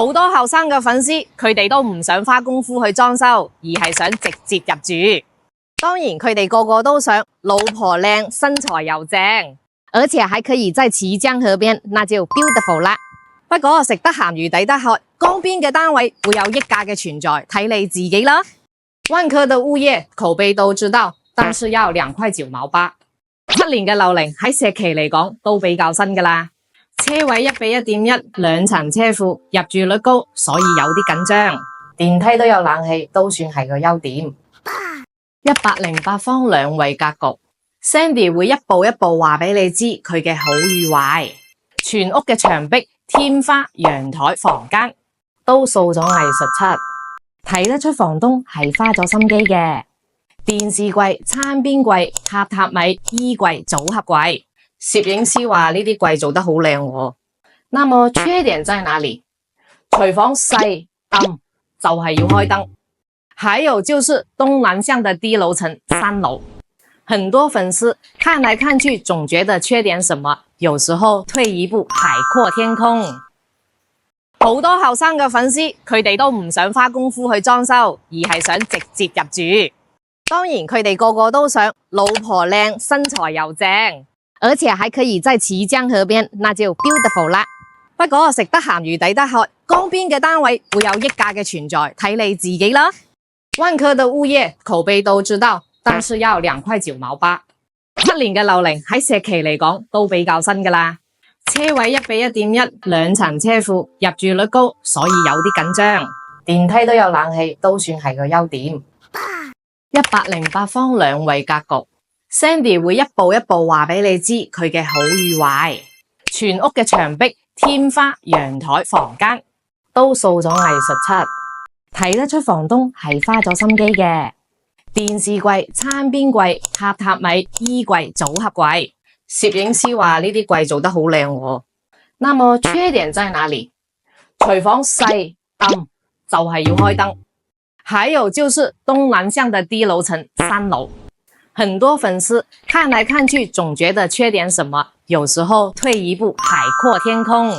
好多後生嘅粉絲，佢哋都唔想花功夫去裝修，而係想直接入住。當然，佢哋個個都想老婆靚，身材又正，而且還可以在綦江河邊，那就 beautiful 啦。不過食得鹹魚抵得渴，江邊嘅單位會有溢價嘅存在，睇你自己啦。萬科的物業口碑都知道，但是要2.9毛8。7年嘅樓齡喺石岐嚟講都比較新噶啦。車位1:1.1，兩層車庫，入住率高，所以有啲緊張。電梯都有冷氣，都算係個優點。108方兩衛格局 ，Sandy 會一步一步話俾你知佢嘅好與壞。全屋嘅牆壁、天花、陽台、房間都掃咗藝術漆，睇得出房東係花咗心機嘅。電視櫃、餐邊櫃、榻榻米、衣櫃、組合櫃。攝影師話呢啲櫃做得好靚喎。那麼缺點在哪裡？廚房細暗，就係要開燈。還有就是東南向的低樓層3樓，很多粉絲看來看去總覺得缺點什麼，有時候退一步海闊天空。好多後生嘅粉絲，佢哋都唔想花功夫去裝修，而係想直接入住。當然，佢哋個個都想老婆靚，身材又正。而且還可以在綦江河邊，那就 beautiful 啦。不過食得鹹魚抵得渴，江邊嘅單位會有溢價嘅存在，睇你自己啦。萬科的物業口碑都知道，但是要2.9毛8。7年嘅樓齡喺石岐嚟講都比較新噶啦。車位1:1.1，兩層車庫，入住率高，所以有啲緊張。電梯都有冷氣，都算係個優點。108方兩衛格局。Sandy 會一步一步話俾你知佢嘅好與壞。全屋嘅牆壁、天花、陽台、房間都掃咗藝術漆，睇得出房東係花咗心機嘅。電視櫃、餐邊櫃、榻榻米、衣櫃、組合櫃。攝影師話呢啲櫃做得好靚喎。那麼缺點在哪裡？廚房細暗，就係要開燈。還有就是東南向的低樓層3樓。很多粉絲看來看去總覺得缺點什麼，有時候退一步海闊天空。